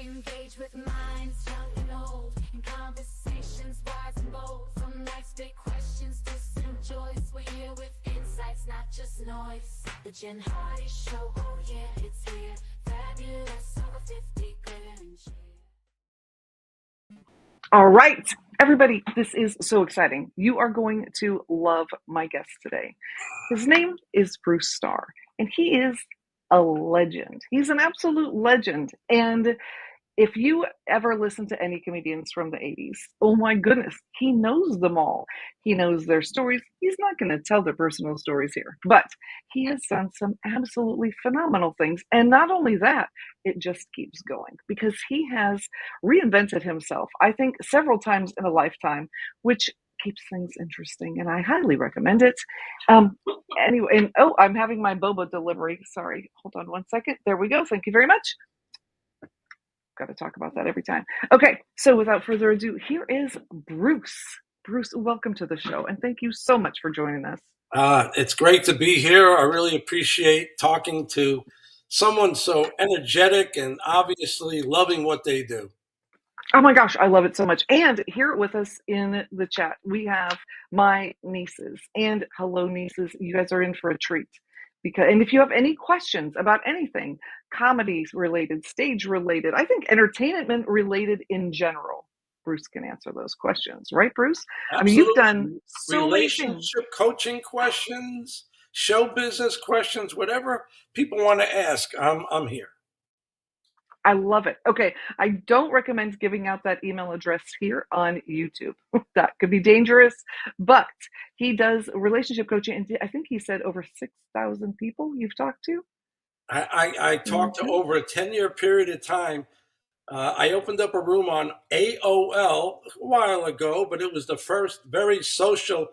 Engage with minds young and old, in conversations wise and bold. From life's big questions to some joys, we're here with insights, not just noise. The Jen Hardy Show, oh yeah, it's here. Fabulous, over 50 glitter and share. All right, everybody, this is so exciting. You are going to love my guest today. His name is Bruce Starr, and he is a legend. He's an absolute legend. And if you ever listen to any comedians from the 80s, oh my goodness, he knows them all. He knows their stories. He's not going to tell their personal stories here, but he has done some absolutely phenomenal things. And not only that, it just keeps going because he has reinvented himself, I think, several times in a lifetime, which keeps things interesting. And I highly recommend it. Anyway, and oh, I'm having my boba delivery. Sorry, hold on one second. There we go. Thank you very much. Got to talk about that every time. Okay, so without further ado, here is Bruce. Bruce, welcome to the show, and thank you so much for joining us. It's great to be here. I really appreciate talking to someone so energetic and obviously loving what they do. Oh my gosh, I love it so much. And here with us in the chat, we have my nieces. And hello, nieces. You guys are in for a treat. And if you have any questions about anything, comedy related, stage related, I think entertainment related in general, Bruce can answer those questions, right, Bruce? Absolutely. I mean, you've done so many things. Relationship coaching questions, show business questions, whatever people want to ask, I'm here. I love it. Okay, I don't recommend giving out that email address here on YouTube. That could be dangerous, but he does relationship coaching, and I think he said over 6,000 people you've talked to? I talked to over a 10-year period of time. I opened up a room on AOL a while ago, but it was the first very social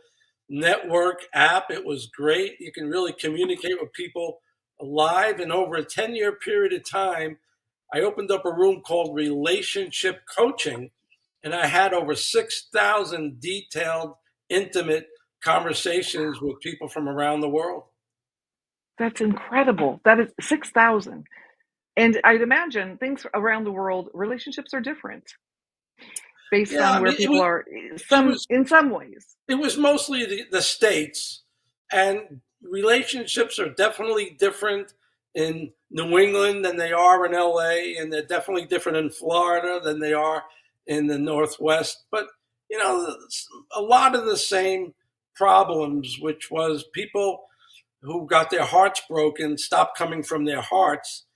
network app. It was great. You can really communicate with people live, and over a 10-year period of time, I opened up a room called Relationship Coaching, and I had over 6,000 detailed, intimate conversations with people from around the world. That's incredible. That is 6,000. And I'd imagine things around the world, relationships are different based on where people are in some ways. It was mostly the States, and relationships are definitely different in New England than they are in LA, and they're definitely different in Florida than they are in the Northwest. But, you know, a lot of the same problems, which was people who got their hearts broken stopped coming from their hearts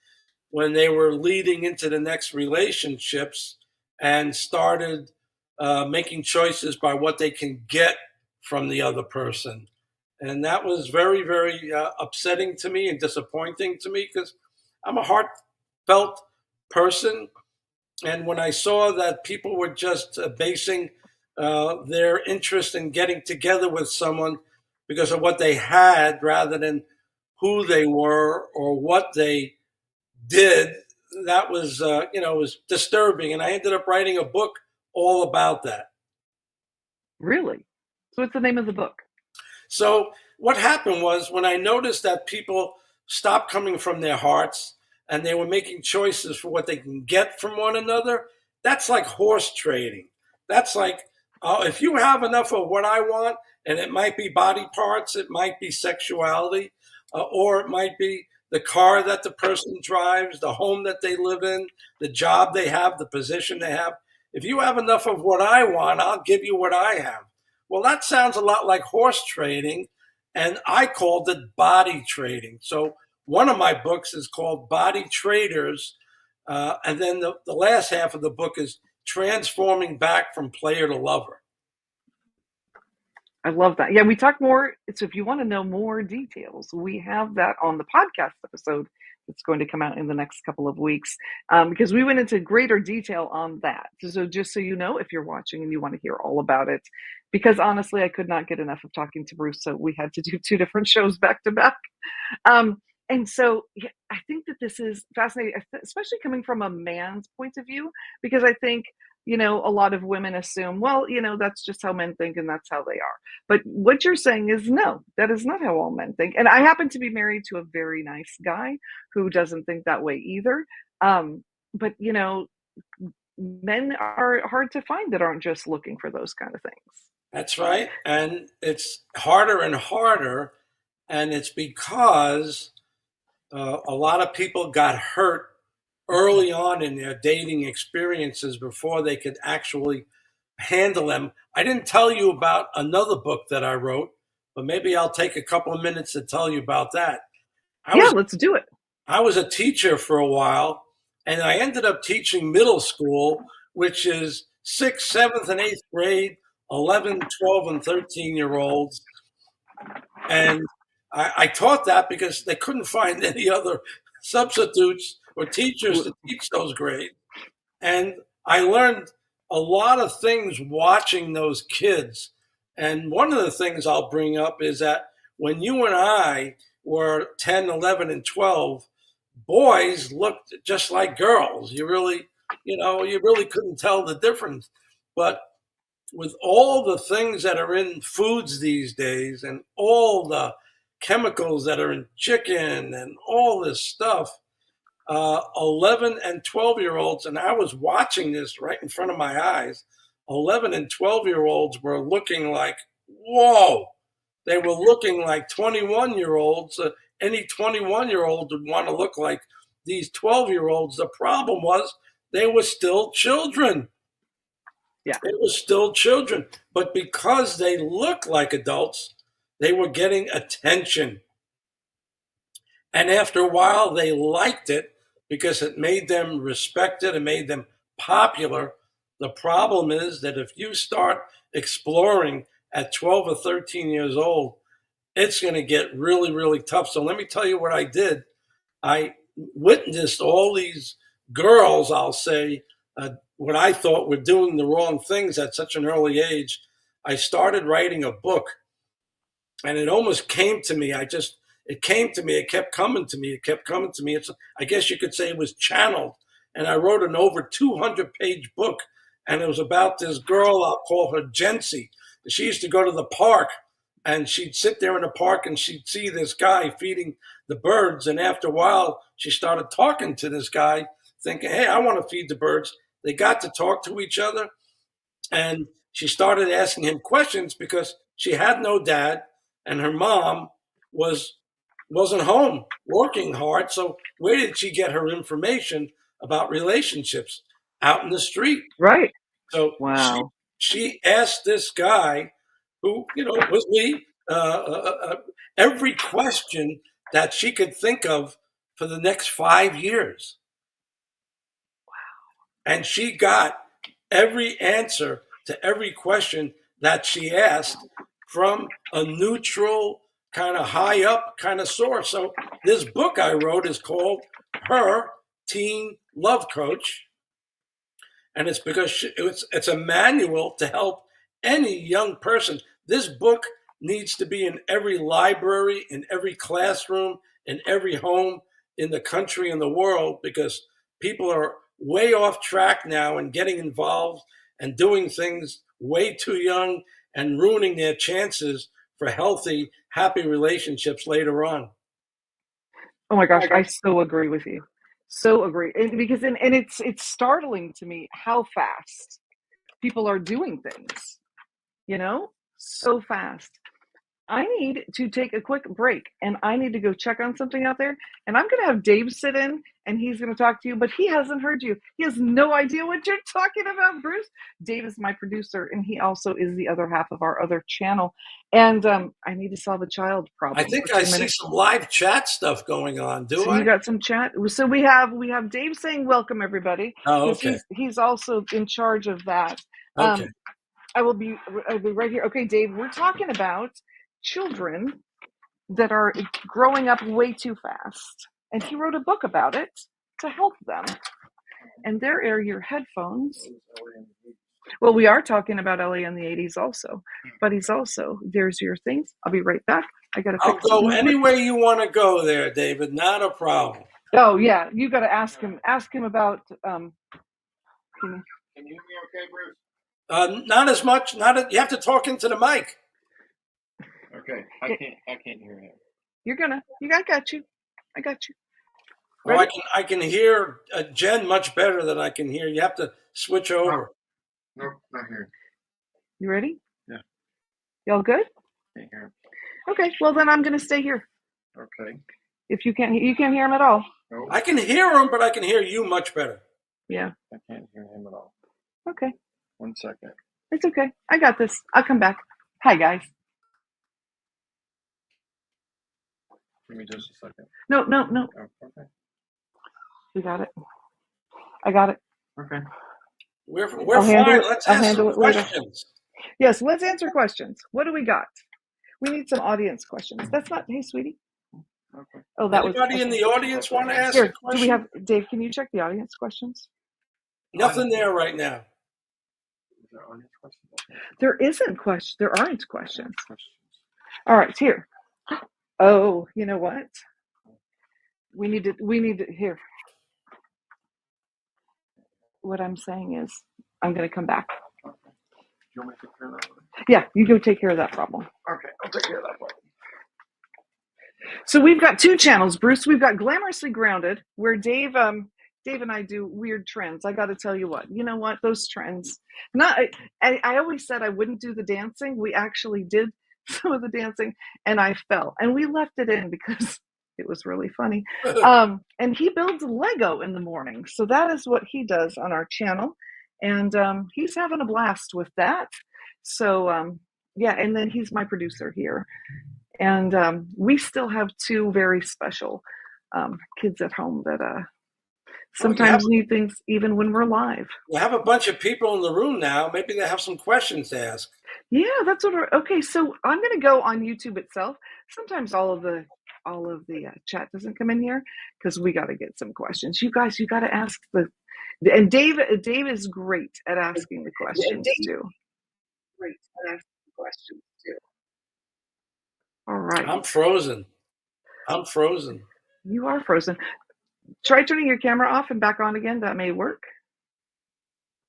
when they were leading into the next relationships and started making choices by what they can get from the other person. And that was very, very upsetting to me and disappointing to me because I'm a heartfelt person. And when I saw that people were just basing their interest in getting together with someone because of what they had rather than who they were or what they did, that was, was disturbing. And I ended up writing a book all about that. Really? So what's the name of the book? So what happened was when I noticed that people stopped coming from their hearts and they were making choices for what they can get from one another, that's like horse trading. That's like, if you have enough of what I want, and it might be body parts, it might be sexuality, or it might be the car that the person drives, the home that they live in, the job they have, the position they have. If you have enough of what I want, I'll give you what I have. Well, that sounds a lot like horse trading, and I called it body trading. So one of my books is called Body Traders, and then the last half of the book is Transforming Back from Player to Lover. I love that. Yeah, we talk more. So if you want to know more details, we have that on the podcast episode that's going to come out in the next couple of weeks because we went into greater detail on that. So just so you know, if you're watching and you want to hear all about it, because honestly, I could not get enough of talking to Bruce, so we had to do 2 different shows back to back. And so yeah, I think that this is fascinating, especially coming from a man's point of view, because I think, a lot of women assume, well, that's just how men think and that's how they are. But what you're saying is, no, that is not how all men think. And I happen to be married to a very nice guy who doesn't think that way either. But, men are hard to find that aren't just looking for those kind of things. That's right. And it's harder and harder. And it's because a lot of people got hurt early on in their dating experiences before they could actually handle them. I didn't tell you about another book that I wrote, but maybe I'll take a couple of minutes to tell you about that. Yeah, let's do it. I was a teacher for a while, and I ended up teaching middle school, which is 6th, 7th, and 8th grade, 11, 12, and 13-year-olds. And I taught that because they couldn't find any other substitutes or teachers to teach those grades. And I learned a lot of things watching those kids. And one of the things I'll bring up is that when you and I were 10, 11, and 12, boys looked just like girls. You really couldn't tell the difference. But with all the things that are in foods these days and all the chemicals that are in chicken and all this stuff, 11 and 12-year-olds, and I was watching this right in front of my eyes, 11 and 12-year-olds were looking like, whoa, they were looking like 21-year-olds. Any 21-year-old would want to look like these 12-year-olds. The problem was they were still children. Yeah. They were still children. But because they looked like adults, they were getting attention. And after a while, they liked it because it made them respected, it made them popular. The problem is that if you start exploring at 12 or 13 years old, it's going to get really, really tough. So let me tell you what I did. I witnessed all these girls, I'll say, what I thought were doing the wrong things at such an early age. I started writing a book, and it almost came to me. It came to me. It kept coming to me. It kept coming to me. I guess you could say it was channeled. And I wrote an over 200-page book, and it was about this girl. I'll call her Jency. She used to go to the park, and she'd sit there in the park, and she'd see this guy feeding the birds. And after a while, she started talking to this guy, thinking, hey, I want to feed the birds. They got to talk to each other, and she started asking him questions because she had no dad, and her mom wasn't home working hard. So where did she get her information about relationships? Out in the street. Right. So wow. She asked this guy, who was me, every question that she could think of for the next 5 years. Wow. And she got every answer to every question that she asked from a neutral, kind of high up kind of source. So this book I wrote is called Her Teen Love Coach. And it's because it's a manual to help any young person. This book needs to be in every library, in every classroom, in every home in the country and the world, because people are way off track now and getting involved and doing things way too young and ruining their chances for healthy, happy relationships later on. Oh my gosh, I so agree with you. So agree. Because it's startling to me how fast people are doing things. So fast. I need to take a quick break, and I need to go check on something out there. And I'm going to have Dave sit in, and he's going to talk to you, but he hasn't heard you. He has no idea what you're talking about, Bruce. Dave is my producer, and he also is the other half of our other channel. And I need to solve a child problem. I think I see some live chat stuff going on. Do I? You got some chat. So we have Dave saying welcome, everybody. Oh, okay. He's also in charge of that. Okay. I'll be right here. Okay, Dave, we're talking about children that are growing up way too fast. And he wrote a book about it to help them. And there are your headphones. Well, we are talking about LA in the 80s also. But he's also, there's your things. I'll be right back. I'll go any way you want to go there, David. Not a problem. Oh, yeah. You got to ask him. Ask him about... Can you hear me okay, Bruce? Not as much. You have to talk into the mic. Okay, I can't hear him. I got you. Oh, I can hear Jen much better than I can hear. You have to switch over. No, not here. You ready? Yeah. Y'all good? Can't hear him. Okay, well then I'm going to stay here. Okay. If you can't hear him at all. No, I can hear him, but I can hear you much better. Yeah. I can't hear him at all. Okay. 1 second. It's okay. I got this. I'll come back. Hi, guys. Give me just a second. No. Oh, okay. We got it. I got it. Okay. We're I'll fine. handle it. Let's I'll ask some handle it later. questions. Yes, let's answer questions. What do we got? We need some audience questions. That's not, hey, sweetie. Okay. Oh, that was. Anybody in the audience want to ask a Here, question? do we have, Dave, can you check the audience questions? Nothing there right now. Is there audience questions? Okay. There isn't question. There aren't questions. Questions. All right, here. Oh, you know what? We need to, here. What I'm saying is, I'm going to come back. Okay. Do you want me to take care of that one? Yeah, you go take care of that problem. Okay, I'll take care of that one. So we've got two channels, Bruce. We've got Glamorously Grounded, where Dave and I do weird trends. I got to tell you what. You know what? Those trends. I always said I wouldn't do the dancing. We actually did some of the dancing, and I fell. And we left it in because it was really funny. And he builds Lego in the morning. So that is what he does on our channel. And he's having a blast with that. So, yeah, and then he's my producer here. And we still have two very special kids at home that sometimes need things even when we're live. We have a bunch of people in the room now. Maybe they have some questions to ask. Yeah, that's what okay, so I'm going to go on YouTube itself. Sometimes all of the chat doesn't come in here because we got to get some questions. You guys, you got to ask and Dave is great at asking the questions too. Great at asking the questions too. All right. I'm frozen. You are frozen. Try turning your camera off and back on again. That may work.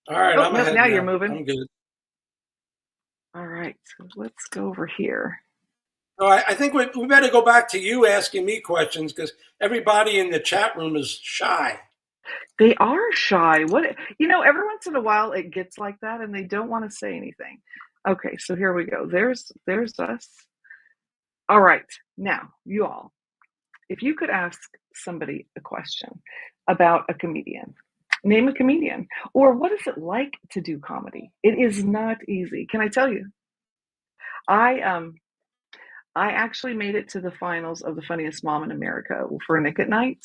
All right, I'm ahead now you're moving. I'm good. All right, so let's go over here. So I think we better go back to you asking me questions because everybody in the chat room is shy. They are shy. Every once in a while it gets like that and they don't want to say anything. Okay, so here we go. There's us. All right, now you all, if you could ask somebody a question about a comedian, name a comedian, or what is it like to do comedy? It is not easy. Can I tell you? I actually made it to the finals of the Funniest Mom in America for Nick at Night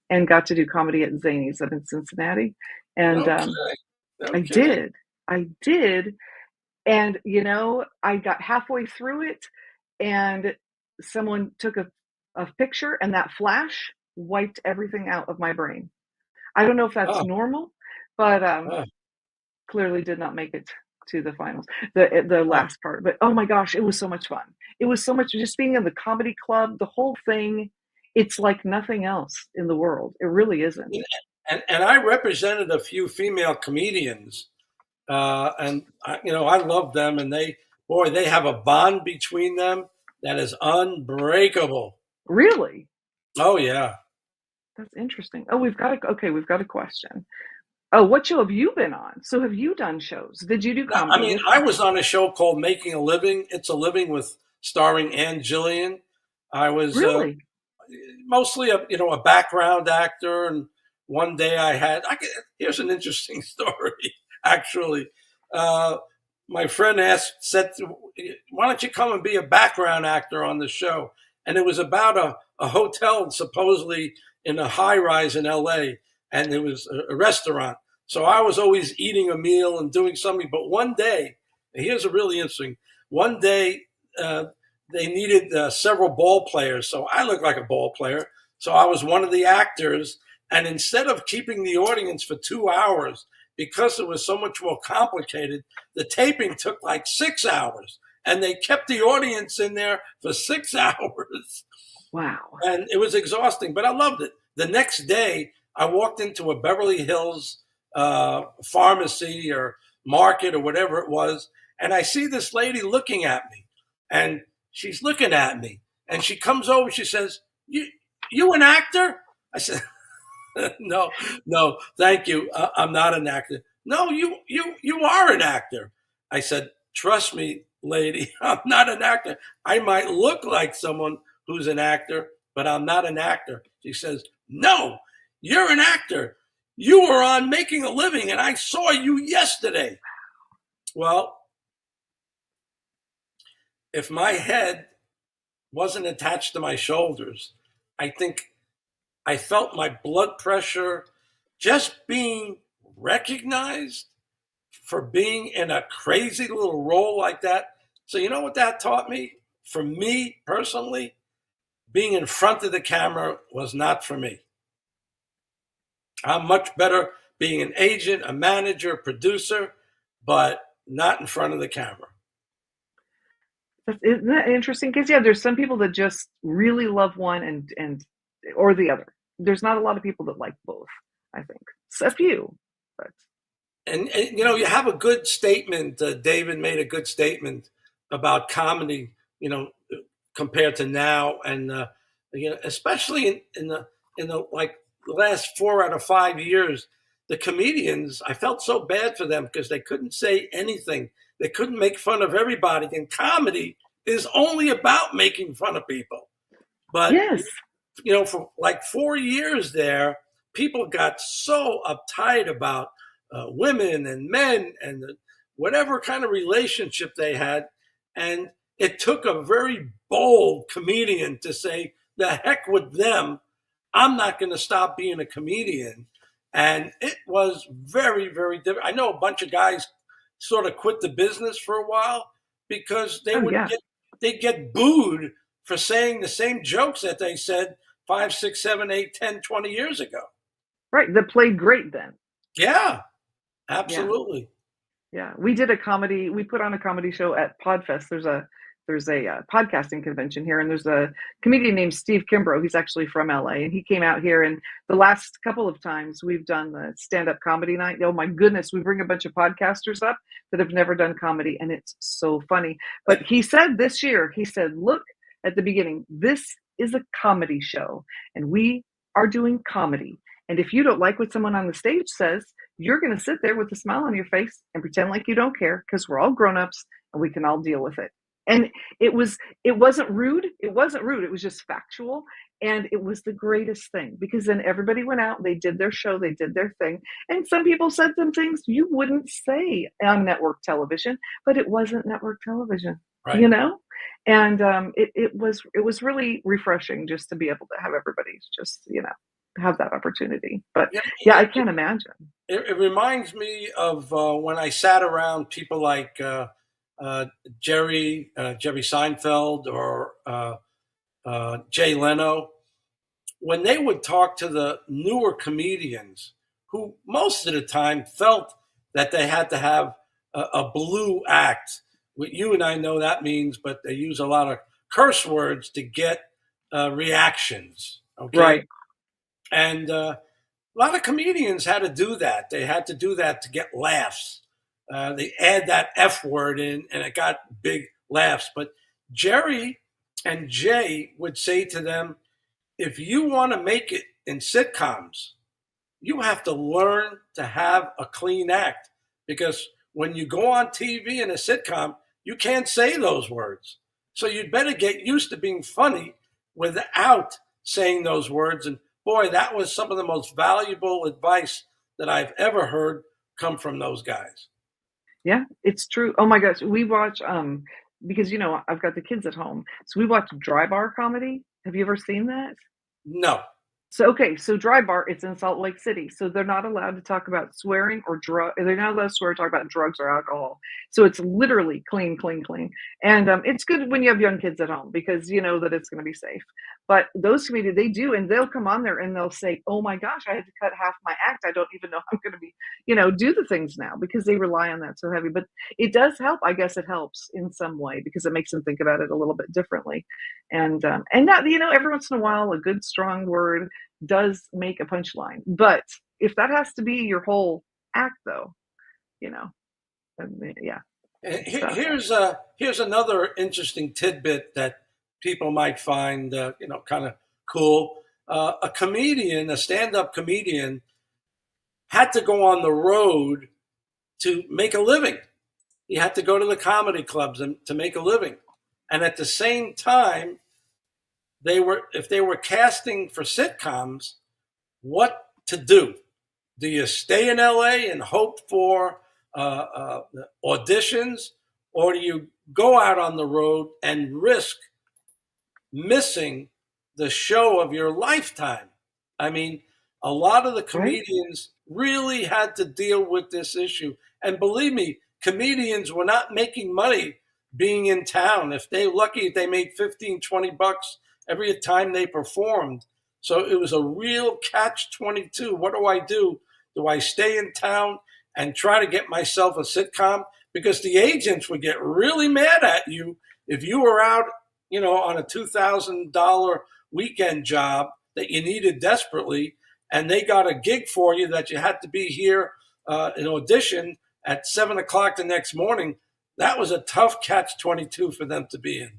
and got to do comedy at Zany's up in Cincinnati. And Okay. I did. And, I got halfway through it and someone took a picture and that flash wiped everything out of my brain. I don't know if that's normal, but clearly did not make it to the finals, the last part. But oh my gosh, it was so much fun. It was so much just being in the comedy club, the whole thing. It's like nothing else in the world. It really isn't. And I represented a few female comedians, and I love them, and they have a bond between them that is unbreakable. Really? Oh yeah. That's interesting. Oh, we've got a question. Oh, what show have you been on? So have you done shows? Did you do comedy? I was on a show called Making a Living. It's a Living with starring Ann Jillian. I was really mostly a background actor, and one day here's an interesting story. Actually, my friend said, "Why don't you come and be a background actor on the show?" And it was about a hotel supposedly in a high rise in L.A. and it was a restaurant. So I was always eating a meal and doing something. But one day, and here's a really interesting. One day, they needed several ball players. So I looked like a ball player. So I was one of the actors. And instead of keeping the audience for 2 hours, because it was so much more complicated, the taping took like 6 hours. And they kept the audience in there for 6 hours. Wow. And it was exhausting, but I loved it. The next day, I walked into a Beverly Hills pharmacy or market or whatever it was, and I see this lady looking at me. And she's looking at me. And she comes over, she says, You an actor? I said, No, no, thank you. I'm not an actor. No, you are an actor. I said, trust me, lady, I'm not an actor. I might look like someone who's an actor, but I'm not an actor. She says, no, you're an actor. You were on Making a Living, and I saw you yesterday. Well, if my head wasn't attached to my shoulders, I think I felt my blood pressure just being recognized for being in a crazy little role like that. So, you know what that taught me? For me personally, being in front of the camera was not for me. I'm much better being an agent, a manager, producer, but not in front of the camera. Isn't that interesting? Because yeah, there's some people that just really love one and or the other. There's not a lot of people that like both. I think a few, but And you know, you have a good statement. David made a good statement about comedy. You know, compared to now, and you know, especially in the like the last 4 out of 5 years, the comedians. I felt so bad for them because they couldn't say anything. They couldn't make fun of everybody. And comedy is only about making fun of people. But yes, you know, for like 4 years there, people got so uptight about women and men and whatever kind of relationship they had. And it took a very bold comedian to say, the heck with them. I'm not going to stop being a comedian. And it was very, very different. I know a bunch of guys sort of quit the business for a while because oh yeah, they'd get booed for saying the same jokes that they said 5, 6, 7, 8, 10, 20 years ago. right. That played great then. Yeah, Yeah, absolutely. yeah. We did a comedy. We put on a comedy show at Podfest. There's a podcasting convention here, and there's a comedian named Steve Kimbrough. He's actually from LA, and he came out here. And the last couple of times we've done the stand-up comedy night. Oh my goodness, we bring a bunch of podcasters up that have never done comedy, and it's so funny. But he said this year, he said, look at the beginning, this is a comedy show, and we are doing comedy. And if you don't like what someone on the stage says, you're going to sit there with a smile on your face and pretend like you don't care because we're all grown-ups and we can all deal with it. And it wasn't rude. It wasn't rude. It was just factual. And it was the greatest thing because then everybody went out, they did their show, they did their thing. And some people said some things you wouldn't say on network television, but it wasn't network television, Right. you know? And it was really refreshing just to be able to have everybody just, you know, have that opportunity. But yeah, I can't imagine. It reminds me of when I sat around people like Jerry Seinfeld or Jay Leno, when they would talk to the newer comedians who most of the time felt that they had to have a blue act. What you and I know that means, but they use a lot of curse words to get reactions. Okay. Right. And a lot of comedians had to do that. They had to do that to get laughs. They add that F word in, and it got big laughs. But Jerry and Jay would say to them, if you want to make it in sitcoms, you have to learn to have a clean act. Because when you go on TV in a sitcom, you can't say those words. So you'd better get used to being funny without saying those words. And boy, that was some of the most valuable advice that I've ever heard come from those guys. Yeah, it's true. Oh my gosh, we watch because you know I've got the kids at home, so we watch Dry Bar comedy. Have you ever seen that? No. So Dry Bar, it's in Salt Lake City, so they're not allowed to talk about swearing or drug. They're not allowed to swear or talk about drugs or alcohol. So it's literally clean, clean, clean. And it's good when you have young kids at home because you know that it's going to be safe. But those comedians, they do, and they'll come on there and they'll say, "Oh my gosh, I had to cut half my act. I don't even know I'm going to be, you know, do the things now because they rely on that so heavy." But it does help. I guess it helps in some way because it makes them think about it a little bit differently. And not, you know, every once in a while, a good strong word does make a punchline. But if that has to be your whole act, though, you know, yeah. Here's another interesting tidbit that people might find, you know, kind of cool. a comedian, a stand-up comedian, had to go on the road to make a living. He had to go to the comedy clubs to make a living. And at the same time, if they were casting for sitcoms, what to do? Do you stay in LA and hope for auditions, or do you go out on the road and risk missing the show of your lifetime? I mean, a lot of the comedians really had to deal with this issue. And believe me, comedians were not making money being in town. If they lucky, if they made 15, 20 bucks every time they performed. So it was a real catch-22. What do I do? Do I stay in town and try to get myself a sitcom? Because the agents would get really mad at you if you were out, on a $2,000 weekend job that you needed desperately, and they got a gig for you that you had to be here an audition at 7:00 the next morning. That was a tough catch-22 for them to be in.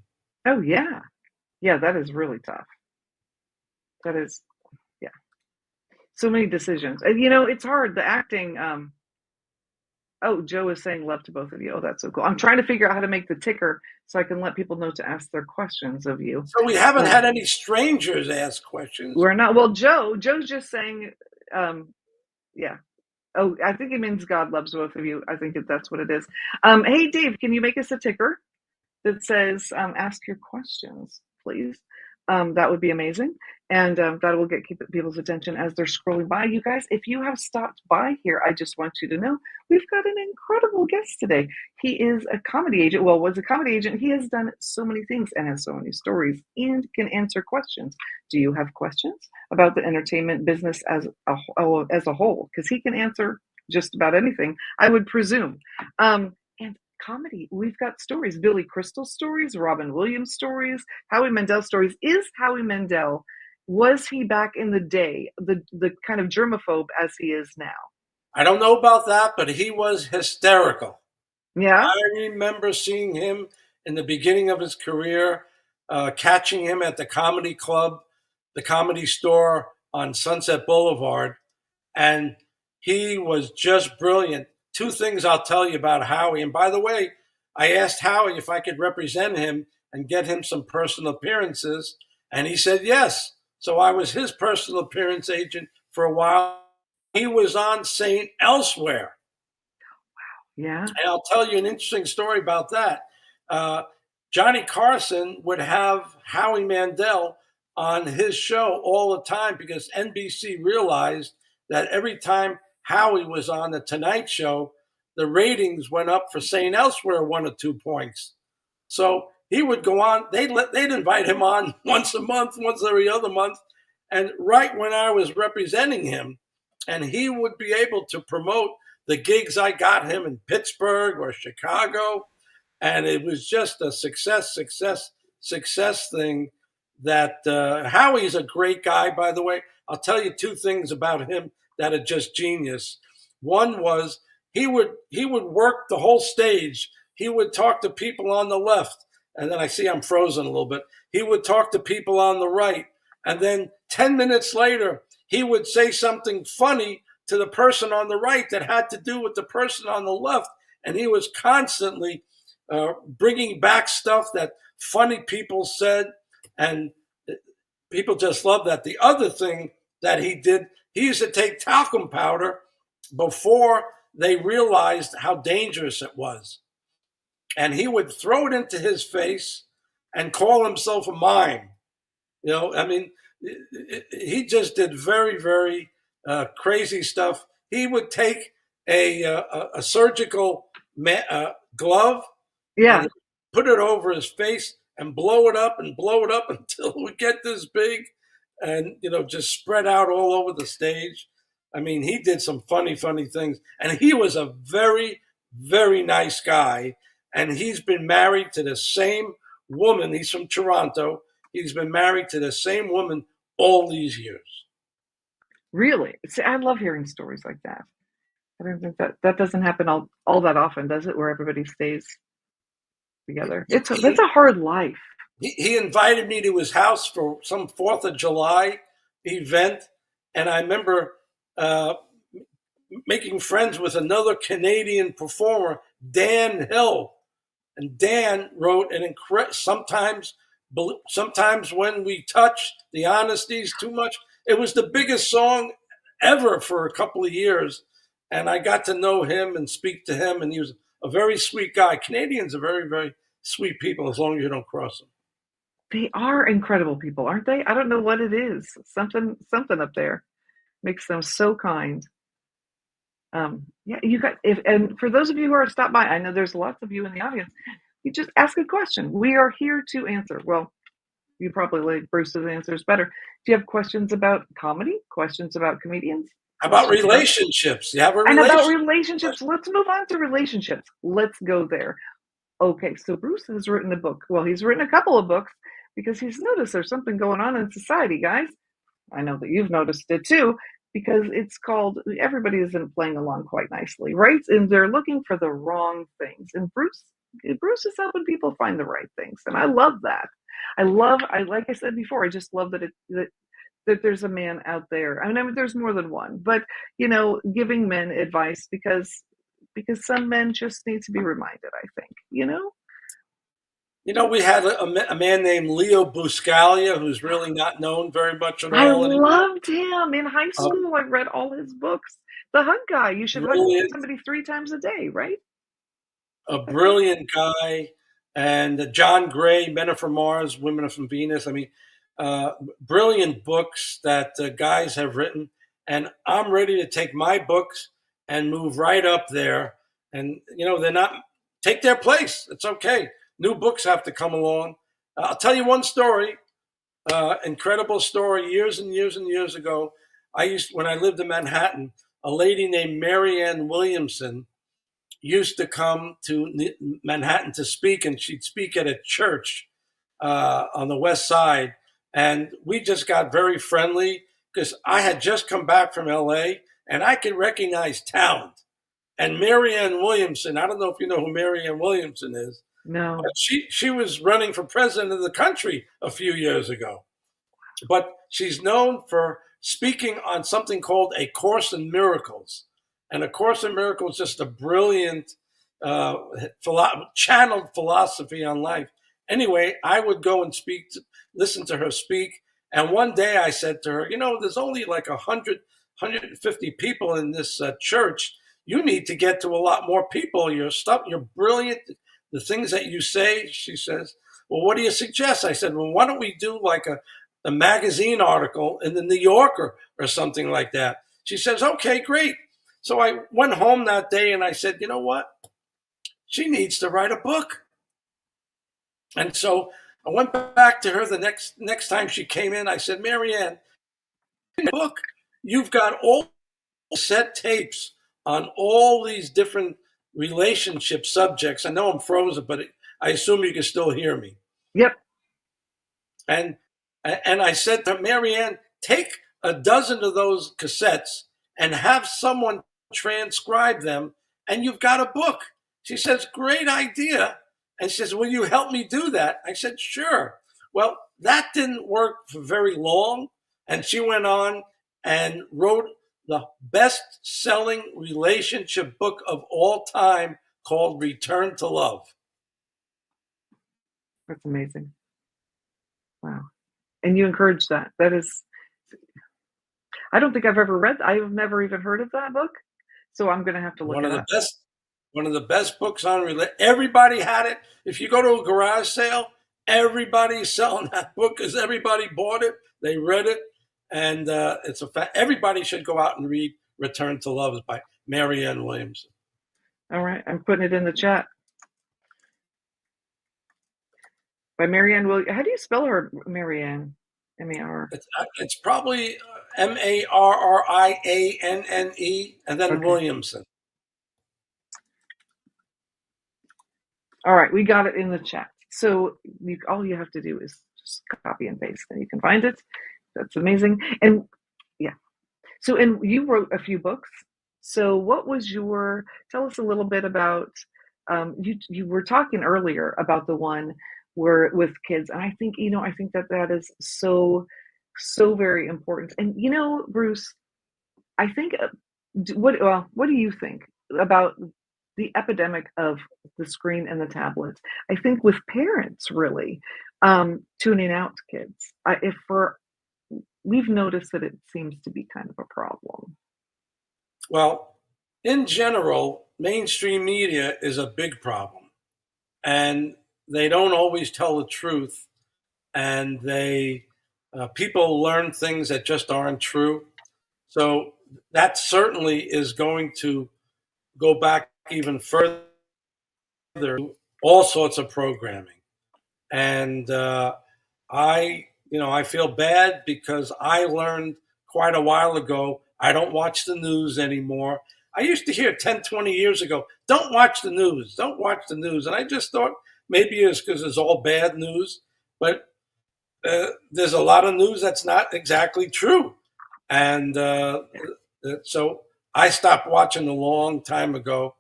Oh, yeah. Yeah, that is really tough. That is, yeah. So many decisions. And, it's hard. The acting, Joe is saying love to both of you. Oh, that's so cool. I'm trying to figure out how to make the ticker so I can let people know to ask their questions of you. So we haven't had any strangers ask questions. We're not. Well, Joe's just saying, yeah. Oh, I think it means God loves both of you. I think that's what it is. Hey, Dave, can you make us a ticker that says ask your questions, please? That would be amazing. And that will keep people's attention as they're scrolling by. You guys, if you have stopped by here, I just want you to know we've got an incredible guest today. He is a comedy agent. Well, was a comedy agent. He has done so many things and has so many stories and can answer questions. Do you have questions about the entertainment business as a whole? Because he can answer just about anything, I would presume. And comedy, we've got stories, Billy Crystal stories, Robin Williams stories, Howie Mandel stories. Is Howie Mandel, was he back in the day the kind of germaphobe as he is now? I don't know about that, but he was hysterical. Yeah. I remember seeing him in the beginning of his career, catching him at the comedy club, the Comedy Store on Sunset Boulevard, and he was just brilliant. Two things I'll tell you about Howie. And by the way, I asked Howie if I could represent him and get him some personal appearances, and he said yes. So I was his personal appearance agent for a while. He was on St. Elsewhere. Yeah. And I'll tell you an interesting story about that. Johnny Carson would have Howie Mandel on his show all the time because NBC realized that every time Howie was on the Tonight Show, the ratings went up for St. Elsewhere 1 or 2 points. So he would go on. They'd invite him on once a month, once every other month. And right when I was representing him, and he would be able to promote the gigs I got him in Pittsburgh or Chicago. And it was just a success thing that Howie's a great guy, by the way. I'll tell you 2 things about him that are just genius. One was he would work the whole stage. He would talk to people on the left, and then I see I'm frozen a little bit. He would talk to people on the right, and then 10 minutes later, he would say something funny to the person on the right that had to do with the person on the left, and he was constantly bringing back stuff that funny people said, and people just loved that. The other thing that he did, he used to take talcum powder before they realized how dangerous it was. And he would throw it into his face and call himself a mime. He just did very, very crazy stuff. He would take a surgical glove, Yeah, and put it over his face and blow it up until it would get this big and, just spread out all over the stage. I mean, he did some funny things. And he was a very, very nice guy. And he's been married to the same woman. He's from Toronto. He's been married to the same woman all these years. really. See, I love hearing stories like that. I don't think that doesn't happen all that often, does it? Where everybody stays together. That's a hard life. He invited me to his house for some 4th of July event, and I remember making friends with another Canadian performer, Dan Hill. And Dan wrote an incredible, sometimes when we touch, the honesty is too much. It was the biggest song ever for a couple of years. And I got to know him and speak to him, and he was a very sweet guy. Canadians are very, very sweet people as long as you don't cross them. They are incredible people, aren't they? I don't know what it is. Something up there makes them so kind. Yeah, you got and for those of you who are stopped by, I know there's lots of you in the audience. You just ask a question. We are here to answer. Well, you probably like Bruce's answers better. Do you have questions about comedy? Questions about comedians? How about relationships? You have a and relationship. about relationships. Let's move on to relationships. Let's go there. Okay, so Bruce has written a book. Well, he's written a couple of books because he's noticed there's something going on in society, guys. I know that you've noticed it too, because it's called Everybody Isn't Playing Along Quite Nicely, right? And they're looking for the wrong things. And Bruce is helping people find the right things. And I love that. I like I said before, I just love that there's a man out there. I mean, there's more than one, but giving men advice because some men just need to be reminded, I think. We had a man named Leo Buscaglia, who's really not known very much at all anymore. Loved him. In high school, I read all his books. The Hug Guy. You should hug somebody 3 times a day, right? A brilliant guy. And John Gray, Men Are From Mars, Women Are From Venus. I mean, brilliant books that guys have written. And I'm ready to take my books and move right up there. And, they're not, take their place. It's okay. New books have to come along. I'll tell you one story, incredible story. Years and years and years ago, when I lived in Manhattan, a lady named Mary Ann Williamson used to come to Manhattan to speak, and she'd speak at a church on the West Side. And we just got very friendly because I had just come back from LA and I could recognize talent. And Mary Ann Williamson, I don't know if you know who Mary Ann Williamson is. No. But she was running for president of the country a few years ago. But she's known for speaking on something called A Course in Miracles. And A Course in Miracles is just a brilliant channeled philosophy on life. Anyway, I would go and listen to her speak. And one day I said to her, there's only like 150 people in this church. You need to get to a lot more people. You're brilliant. The things that you say, she says, well, what do you suggest? I said, well, why don't we do like a magazine article in the New Yorker or something like that? She says, okay, great. So I went home that day and I said, you know what? She needs to write a book. And so I went back to her the next time she came in. I said, Mary Ann, book, you've got all set tapes on all these different relationship subjects. I know I'm frozen, but I assume you can still hear me. Yep. And I said to Mary Ann, take a dozen of those cassettes and have someone transcribe them, and you've got a book. She says, great idea. And she says, will you help me do that? I said, sure. Well, that didn't work for very long. And she went on and wrote the best-selling relationship book of all time called Return to Love. That's amazing. Wow. And you encourage that. That is, I don't think I've never even heard of that book. So I'm going to have to look it up. One of the best books on everybody had it. If you go to a garage sale, everybody's selling that book because everybody bought it. They read it. And it's a fact. Everybody should go out and read Return to Love by Mary Ann Williamson. All right. I'm putting it in the chat. By Mary Ann Williamson. How do you spell her, Mary Ann? M-A-R. It's probably Marrianne, and then okay. Williamson. All right. We got it in the chat. So all you have to do is just copy and paste, and you can find it. That's amazing. And yeah. So, and you wrote a few books. So what was tell us a little bit about, you were talking earlier about the one where with kids. And I think, that is so So very important. And Bruce, I think what do you think about the epidemic of the screen and the tablets? I think with parents really tuning out kids. If for We've noticed that it seems to be kind of a problem. Well, in general, mainstream media is a big problem, and they don't always tell the truth, and they people learn things that just aren't true. So that certainly is going to go back even further, all sorts of programming. And I feel bad because I learned quite a while ago. I don't watch the news anymore. I used to hear 10, 20 years ago, don't watch the news, don't watch the news. And I just thought maybe it's because it's all bad news. But there's a lot of news that's not exactly true. And so I stopped watching a long time ago.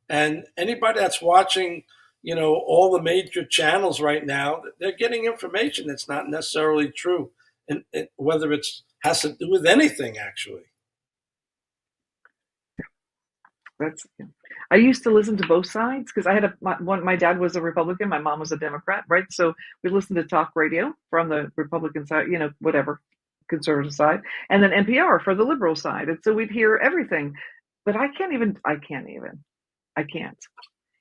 And anybody that's watching, all the major channels right now, they're getting information that's not necessarily true, and whether it's has to do with anything actually. That's I used to listen to both sides because I had my dad was a Republican, my mom was a Democrat, right? So we listened to talk radio from the Republican side, whatever conservative side, and then NPR for the liberal side, and so we'd hear everything. But I can't.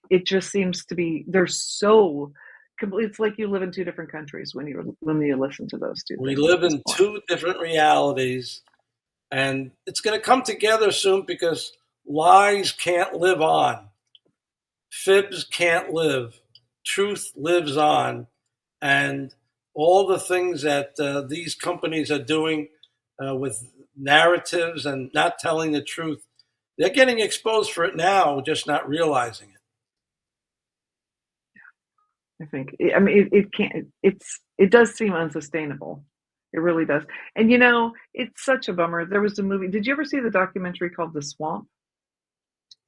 It just seems to be they're so complete. It's like you live in two different countries when you listen to those two We things at live this in point. two different realities, and it's going to come together soon because lies can't live on, fibs can't live, truth lives on, and all the things that these companies are doing with narratives and not telling the truth, they're getting exposed for it now, just not realizing it. I think. I mean, it can't. It does seem unsustainable. It really does. And it's such a bummer. There was a movie. Did you ever see the documentary called The Swamp?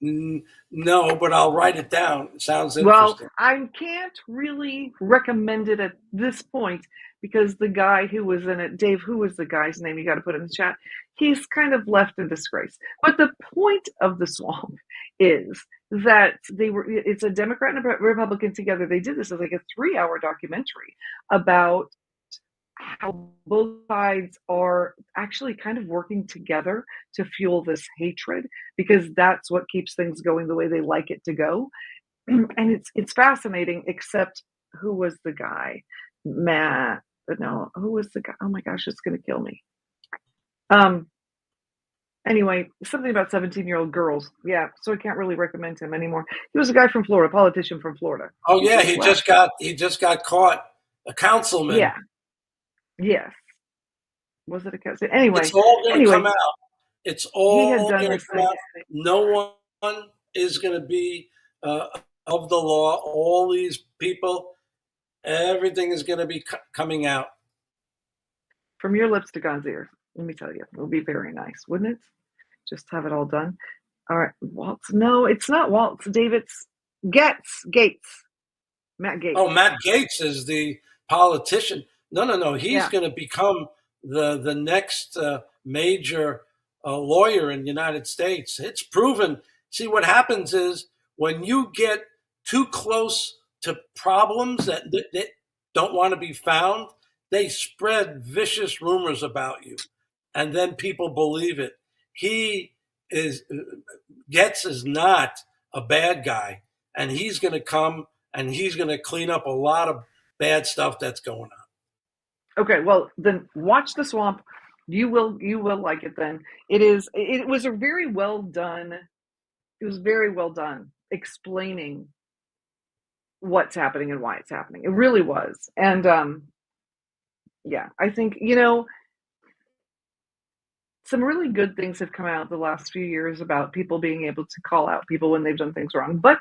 No, but I'll write it down. It sounds Well, interesting. I can't really recommend it at this point because the guy who was in it, Dave, who was the guy's name? You got to put it in the chat. He's kind of left in disgrace. But the point of The Swamp is that it's a Democrat and a Republican together. They did this as like a 3-hour documentary about how both sides are actually kind of working together to fuel this hatred because that's what keeps things going the way they like it to go. And it's fascinating, except who was the guy? Matt. No, who was the guy? Oh my gosh, it's gonna kill me. Anyway, something about 17-year-old girls. Yeah, so I can't really recommend him anymore. He was a guy from Florida, politician from Florida. Oh yeah, he just got caught. A councilman. Yeah. Yes. Was it a cousin? Anyway, It's all going to come out. It's he had all done going to this come thing. out. No one is going to be of the law. All these people, everything is going to be coming out. From your lips to God's ears. Let me tell you, it would be very nice, wouldn't it? Just have it all done. All right, Waltz. No, it's not Waltz. David's Gates. Matt Gates. Oh, Matt Gaetz is the politician. No. He's going to become the next major lawyer in the United States. It's proven. See, what happens is when you get too close to problems that don't want to be found, they spread vicious rumors about you, and then people believe it. Getz is not a bad guy, and he's going to come and he's going to clean up a lot of bad stuff that's going on. Okay, well then watch The Swamp. You will like it then. It was a very well done. It was very well done explaining what's happening and why it's happening. It really was. And yeah, I think some really good things have come out the last few years about people being able to call out people when they've done things wrong. But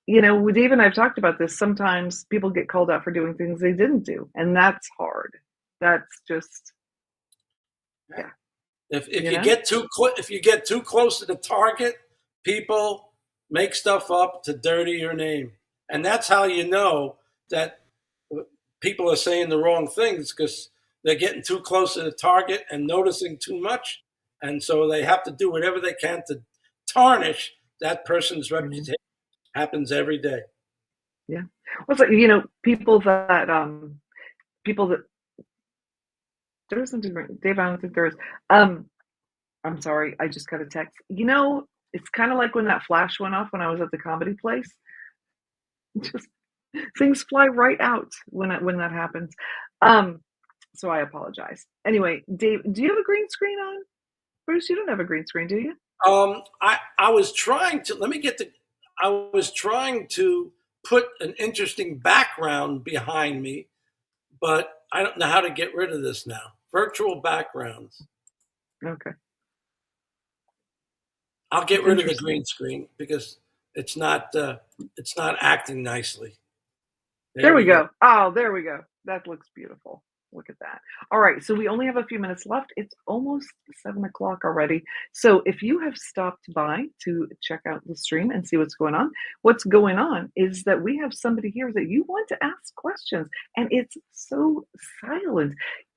Dave and I've talked about this. Sometimes people get called out for doing things they didn't do, and that's hard. That's just If you get too close to the target, people make stuff up to dirty your name, and that's how you know that people are saying the wrong things because they're getting too close to the target and noticing too much. And so they have to do whatever they can to tarnish that person's reputation. Happens every day. Yeah. Well, so, you know, people that there isn't a Dave, I don't think there is. I'm sorry, I just got a text. You know, it's kind of like when that flash went off when I was at the comedy place. Just things fly right out when that happens. So I apologize. Anyway, Dave, do you have a green screen on? Bruce, you don't have a green screen, do you? I was trying to I was trying to put an interesting background behind me, but I don't know how to get rid of this now. Virtual backgrounds. Okay. I'll get rid of the green screen because it's not acting nicely. There we go. Oh, there we go. That looks beautiful. Look at that. All right. So we only have a few minutes left. It's almost 7:00 already. So if you have stopped by to check out the stream and see what's going on is that we have somebody here that you want to ask questions, and it's so silent.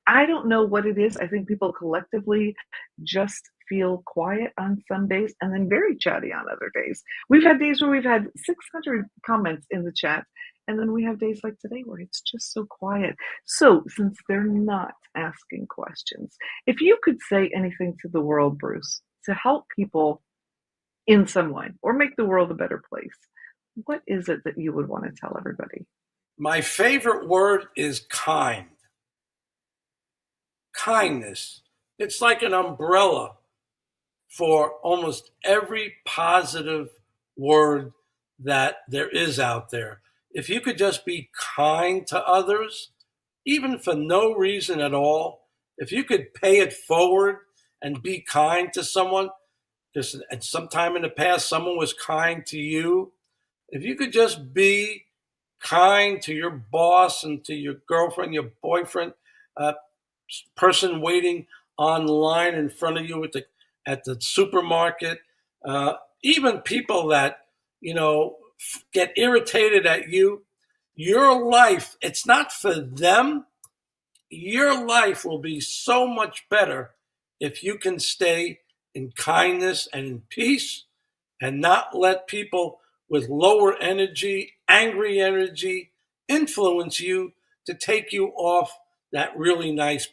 I don't know what it is. I think people collectively just feel quiet on some days and then very chatty on other days. We've had days where we've had 600 comments in the chat, and then we have days like today where it's just so quiet. So since they're not asking questions, if you could say anything to the world, Bruce, to help people in some way or make the world a better place, what is it that you would want to tell everybody? My favorite word is kind. Kindness. It's like an umbrella for almost every positive word that there is out there. If you could just be kind to others, even for no reason at all, if you could pay it forward and be kind to someone, because at some time in the past someone was kind to you, if you could just be kind to your boss and to your girlfriend, your boyfriend, person waiting online in front of you at the supermarket, even people that get irritated at you, your life, it's not for them. Your life will be so much better if you can stay in kindness and in peace and not let people with lower energy, angry energy, influence you to take you off that really nice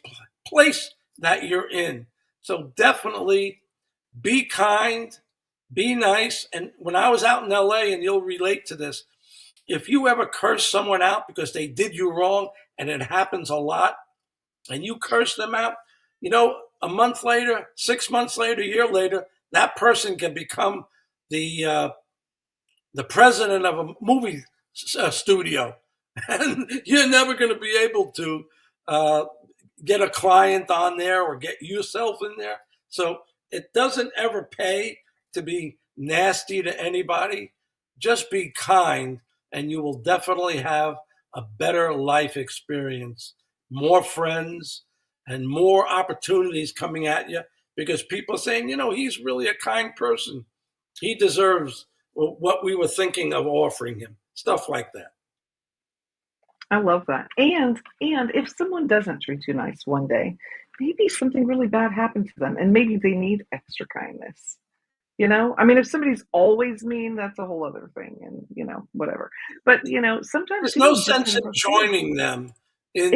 place that you're in. So definitely be kind, be nice. And when I was out in LA, and you'll relate to this, if you ever curse someone out because they did you wrong, and it happens a lot, and you curse them out, a month later, 6 months later, a year later, that person can become the president of a movie studio, and you're never going to be able to get a client on there or get yourself in there. So it doesn't ever pay to be nasty to anybody. Just be kind, and you will definitely have a better life experience, more friends, and more opportunities coming at you because people are saying, he's really a kind person. He deserves what we were thinking of offering him, stuff like that. I love that. And if someone doesn't treat you nice one day, maybe something really bad happened to them and maybe they need extra kindness. I mean, if somebody's always mean, that's a whole other thing and, whatever. But, sometimes there's no sense in joining them in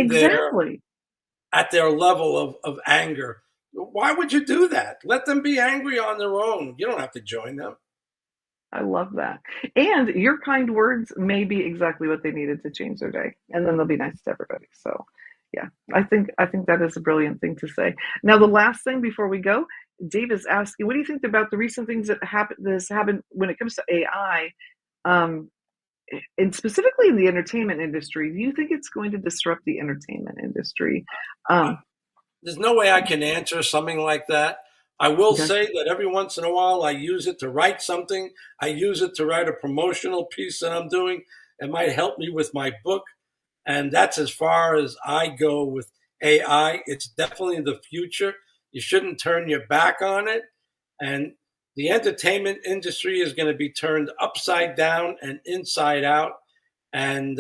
at their level of anger. Why would you do that? Let them be angry on their own. You don't have to join them. I love that. And your kind words may be exactly what they needed to change their day. And then they'll be nice to everybody. So yeah, I think that is a brilliant thing to say. Now, the last thing before we go, Dave is asking, what do you think about the recent things that happened when it comes to AI, and specifically in the entertainment industry? Do you think it's going to disrupt the entertainment industry? There's no way I can answer something like that. I will say that every once in a while I use it to write something. I use it to write a promotional piece that I'm doing. It might help me with my book. And that's as far as I go with AI. It's definitely the future. You shouldn't turn your back on it. And the entertainment industry is going to be turned upside down and inside out. And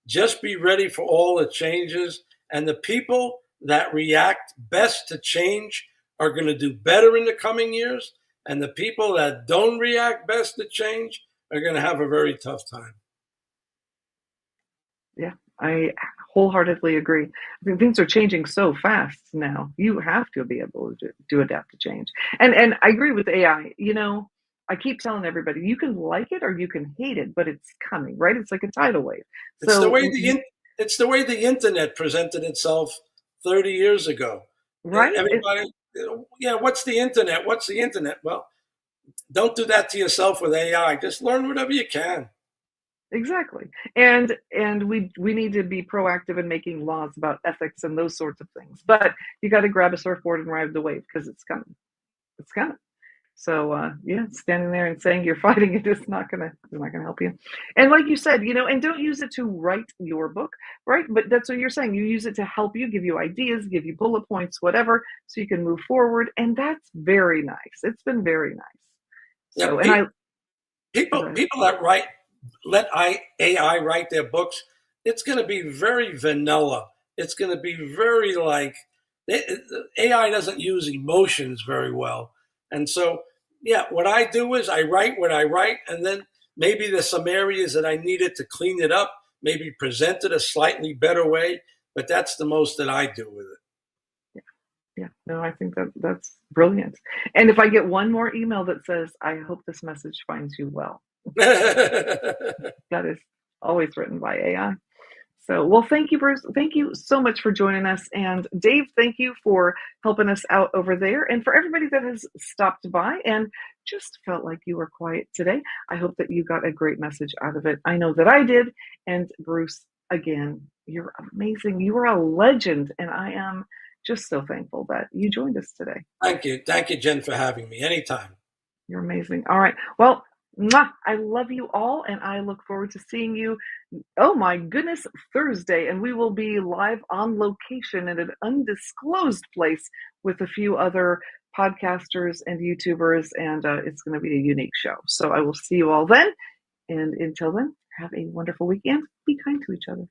just be ready for all the changes. And the people that react best to change are going to do better in the coming years, and the people that don't react best to change are going to have a very tough time. Yeah, I wholeheartedly agree. I mean, things are changing so fast now. You have to be able to adapt to change. And I agree with AI. I keep telling everybody, you can like it or you can hate it, but it's coming, right? It's like a tidal wave. It's the So, way the internet presented itself 30 years ago. right? Everybody, yeah, what's the internet? What's the internet? Well, don't do that to yourself with AI. Just learn whatever you can. Exactly. And we need to be proactive in making laws about ethics and those sorts of things. But you got to grab a surfboard and ride the wave because it's coming. It's coming. So yeah, standing there and saying you're fighting it is not gonna help you. And like you said, and don't use it to write your book, right? But that's what you're saying. You use it to help you, give you ideas, give you bullet points, whatever, so you can move forward. And that's very nice. It's been very nice. So Yeah, people that let AI write their books, it's going to be very vanilla. It's going to be very AI doesn't use emotions very well. And so, yeah, what I do is I write what I write, and then maybe there's some areas that I needed to clean it up, maybe present it a slightly better way, but that's the most that I do with it. Yeah, no, I think that's brilliant. And if I get one more email that says, I hope this message finds you well, that is always written by AI. So, well, thank you, Bruce. Thank you so much for joining us. And Dave, thank you for helping us out over there. And for everybody that has stopped by and just felt like you were quiet today, I hope that you got a great message out of it. I know that I did. And Bruce, again, you're amazing. You are a legend. And I am just so thankful that you joined us today. Thank you. Thank you, Jen, for having me. Anytime. You're amazing. All right. Well, I love you all, and I look forward to seeing you. Oh my goodness, Thursday, and we will be live on location in an undisclosed place with a few other podcasters and YouTubers, and it's going to be a unique show. So I will see you all then, and until then, have a wonderful weekend. Be kind to each other.